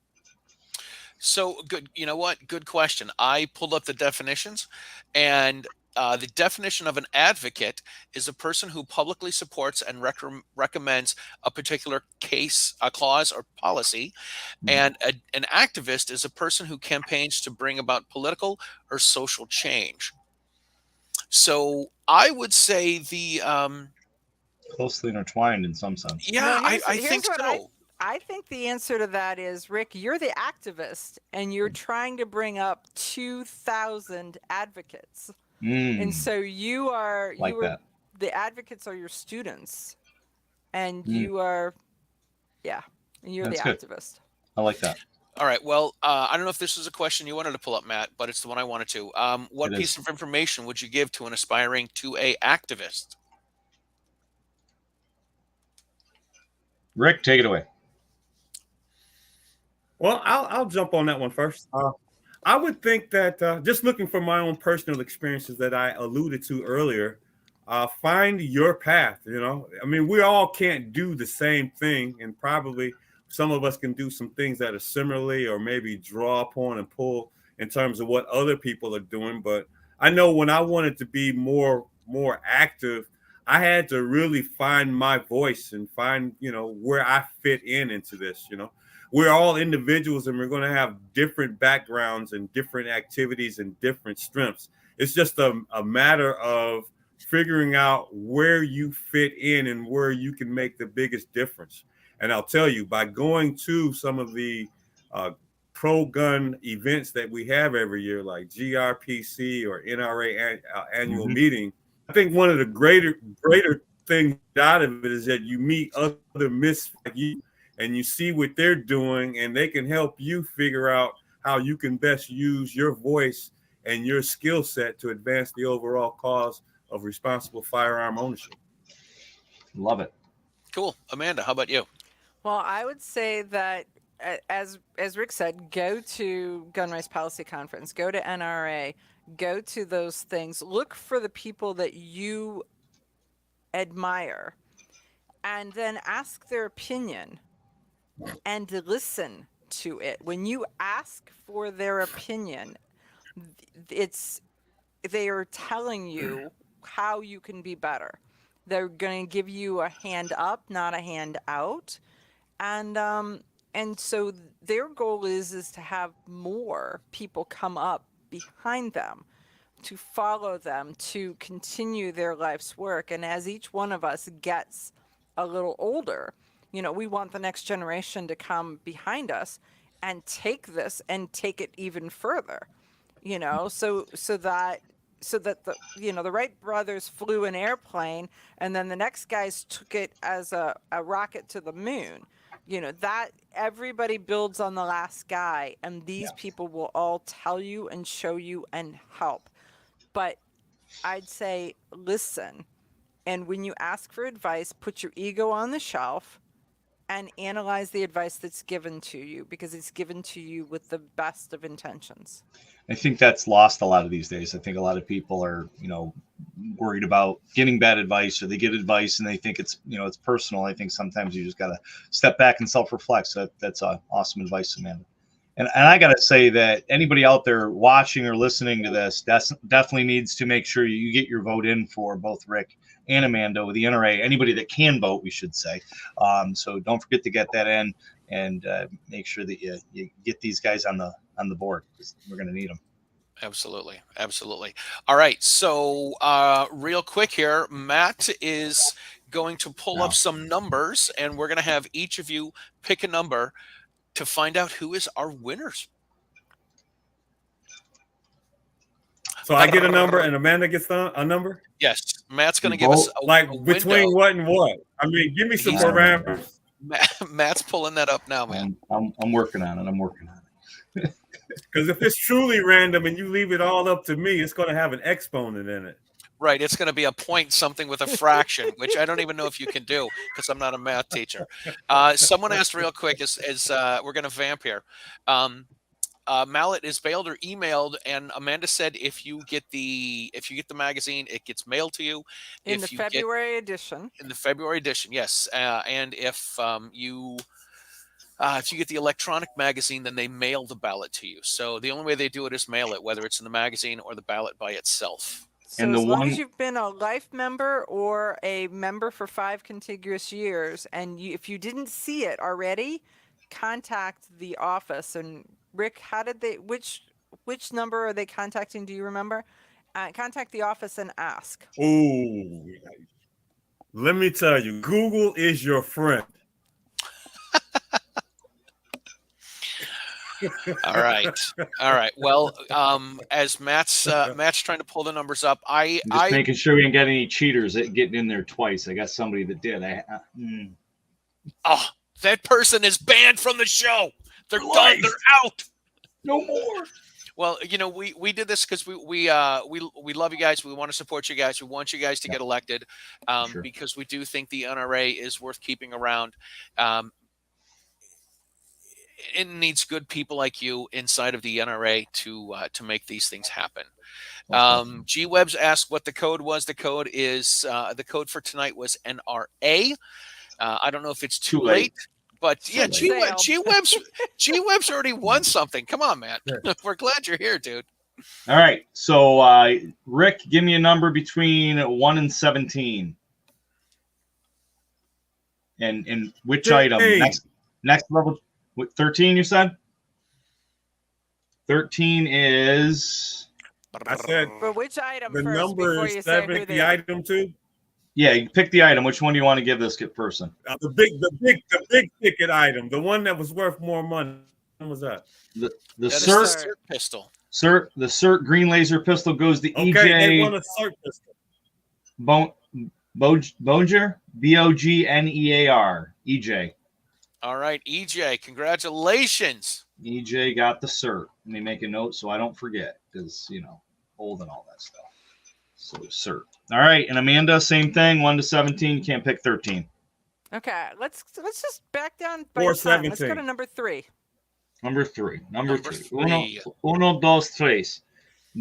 So good. You know what? Good question. I pulled up the definitions, and the definition of an advocate is a person who publicly supports and recommends a particular case, a clause, or policy. And an activist is a person who campaigns to bring about political or social change. So I would say the closely intertwined in some sense. Yeah, I think so. I think the answer to that is, Rick, you're the activist and you're trying to bring up 2,000 advocates. And so the advocates are your students, and you are, and you're the activist. I like that. All right. Well, I don't know if this is a question you wanted to pull up, Matt, but it's the one I wanted to. What piece of information would you give to an aspiring 2A activist? Rick, take it away. Well, I'll jump on that one first. I would think that just looking from my own personal experiences that I alluded to earlier, find your path. You know, I mean, we all can't do the same thing, and probably some of us can do some things that are similarly, or maybe draw upon and pull in terms of what other people are doing. But I know when I wanted to be more active, I had to really find my voice and find, you know, where I fit into this. You know, we're all individuals and we're going to have different backgrounds and different activities and different strengths. It's just a matter of figuring out where you fit in and where you can make the biggest difference. And I'll tell you, by going to some of the pro gun events that we have every year, like GRPC or NRA annual meeting, I think one of the greater things out of it is that you meet other misfits like you, and you see what they're doing, and they can help you figure out how you can best use your voice and your skill set to advance the overall cause of responsible firearm ownership. Love it. Cool. Amanda, how about you? Well, I would say that, as Rick said, go to Gun Rights Policy Conference, go to NRA, go to those things, look for the people that you admire, and then ask their opinion and listen to it. When you ask for their opinion, they are telling you how you can be better. They're going to give you a hand up, not a hand out. And so their goal is to have more people come up behind them, to follow them, to continue their life's work. And as each one of us gets a little older, you know, we want the next generation to come behind us and take this and take it even further, you know, so that the, you know, the Wright brothers flew an airplane and then the next guys took it as a rocket to the moon. You know, that everybody builds on the last guy, and these people will all tell you and show you and help. But I'd say listen, and when you ask for advice, put your ego on the shelf and analyze the advice that's given to you, because it's given to you with the best of intentions. I think that's lost a lot of these days. I think a lot of people are, you know, worried about getting bad advice, or they get advice and they think it's, you know, it's personal. I think sometimes you just got to step back and self-reflect. So that's awesome advice, Amanda. And I got to say that anybody out there watching or listening to this definitely needs to make sure you get your vote in for both Rick and Amanda with the NRA. Anybody that can vote, we should say. So don't forget to get that in, and make sure that you get these guys on the board, because we're going to need them. Absolutely. Absolutely. All right. So real quick here, Matt is going to pull up some numbers, and we're going to have each of you pick a number to find out who is our winners. So I get a number and Amanda gets a number? Yes. Matt's going to give us like a between window. what and what? I mean, give me some parameters. Matt's pulling that up now, man. I'm working on it. I'm working on it. Because if it's truly random and you leave it all up to me, it's going to have an exponent in it. Right. It's going to be a point something with a fraction, which I don't even know if you can do because I'm not a math teacher. Someone asked real quick as we're going to vamp here. Mallet is mailed or emailed, and Amanda said if you get the magazine, it gets mailed to you. In the February edition. In the February edition, yes. And if you get the electronic magazine, then they mail the ballot to you. So the only way they do it is mail it, whether it's in the magazine or the ballot by itself. So and as long as you've been a life member or a member for 5 contiguous years, and if you didn't see it already, contact the office. And Rick, how did they? Which number are they contacting? Do you remember? Contact the office and ask. Oh, let me tell you, Google is your friend. All right. Well, as Matt's trying to pull the numbers up, I'm just making sure we didn't get any cheaters getting in there twice. I got somebody that did. Oh, that person is banned from the show. They're done. They're out. No more. Well, you know, we did this because we love you guys. We want to support you guys. We want you guys to get elected, because we do think the NRA is worth keeping around. it needs good people like you inside of the NRA to make these things happen. G Webs asked what the code was. The code is the code for tonight was NRA. I don't know if it's too late, but yeah, G Webs already won something. Come on, man. We're glad you're here, dude. All right. So Rick, give me a number between 1 and 17. And which 13. item? Next level. 13, you said? 13 is. I said For which item the first number before is you say 7. who The item 2. Yeah, you pick the item. Which one do you want to give this person? The big ticket item, the one that was worth more money. What was that? The CERT pistol. The CERT green laser pistol goes to Okay, EJ. they want a CERT pistol. Boger, Bognear, EJ. All right, EJ, congratulations. EJ got the CERT. Let me make a note so I don't forget, because old and all that stuff. So CERT. All right, and Amanda, same thing. 1 to 17. You can't pick 13. Okay, let's just back down by Or time. Let's go 17. to number 3. Number 3. Number three. Uno, dos, tres.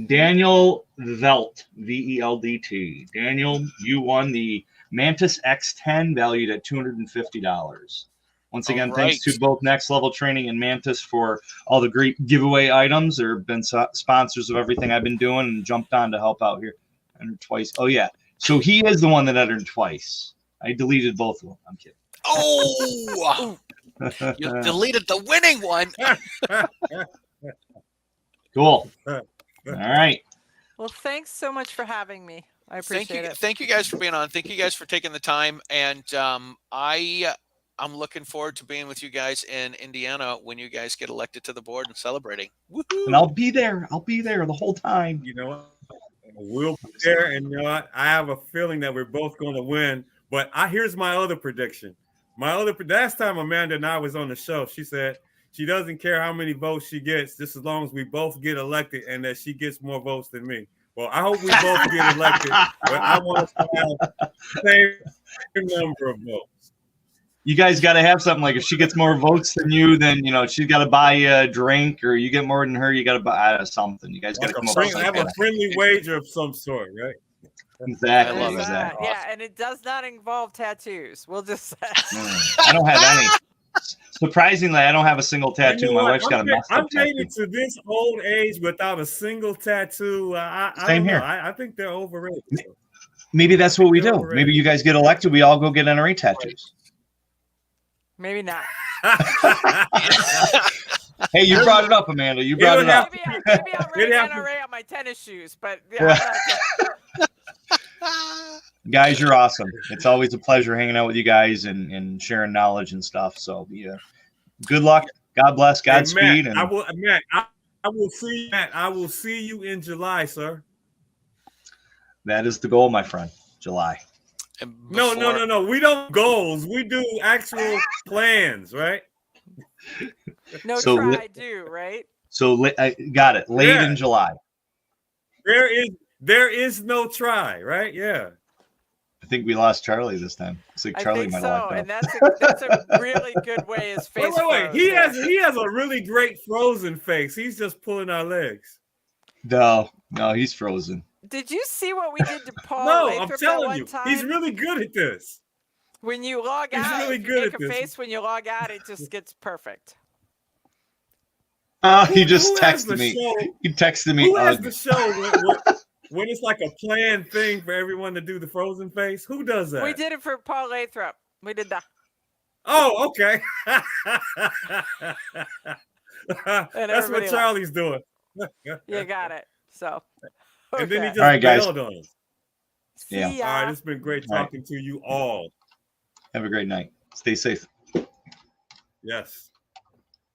Daniel Velt, VELDT. Daniel, you won the Mantis X10 valued at $250. Once again, All thanks right. to both Next Level Training and Mantis for all the great giveaway items. They've been sponsors of everything I've been doing and jumped on to help out here. Entered twice. Oh, yeah. So he is the one that entered twice. I deleted both of them. I'm kidding. Oh, you deleted the winning one. Cool. All right. Well, thanks so much for having me. I appreciate it. Thank you guys for being on. Thank you guys for taking the time. And I'm looking forward to being with you guys in Indiana when you guys get elected to the board and celebrating. Woo-hoo. And I'll be there. I'll be there the whole time. You know what? We'll be there, and you know what? I have a feeling that we're both going to win. But here's my other prediction. Last time Amanda and I was on the show, she said she doesn't care how many votes she gets, just as long as we both get elected, and that she gets more votes than me. Well, I hope we both get elected, but I want us to have the same number of votes. You guys got to have something like if she gets more votes than you, then she's got to buy you a drink, or you get more than her, you got to buy something. You guys got to come up with something. Have a friendly wager of some sort, right? Exactly. I love Exactly. Yeah, and it does not involve tattoos. We'll just say. I don't have any. Surprisingly, I don't have a single tattoo. My wife's got a messed up tattoo. I've made it to this old age without a single tattoo. Same here. I think they're overrated. Maybe that's what we do. Maybe you guys get elected, we all go get NRA tattoos. Maybe not. Hey, you brought it up, Amanda. You brought it up. Maybe I'll write NRA on my tennis shoes, but yeah. Guys, you're awesome. It's always a pleasure hanging out with you guys and sharing knowledge and stuff. So, yeah, good luck. God bless. Godspeed. Matt, I will see Matt. I will see you in July, sir. That is the goal, my friend. July. No. We don't goals. We do actual plans, right? No So try do, right? So I got it. Late in July. There is no try, right? Yeah. I think we lost Charlie this time. It's like Charlie might have and left that's a really good way his face. Wait. He has a really great frozen face. He's just pulling our legs. No, he's frozen. Did you see what we did to Paul? No, Lathrop I'm telling you, time? he's really good at this. When you log out, really if you good make at a this. face when you log out, it just gets perfect. He just Who has texted the me. show? He texted me. Who has the show when it's like a planned thing for everyone to do the frozen face? Who does that? We did it for Paul Lathrop. We did that. Oh, okay. That's everybody what Charlie's doing. You got it. So. And then he okay. just All right, guys. bailed on us. Yeah. See ya. All right, it's been great talking to you all. Have a great night. Stay safe. Yes.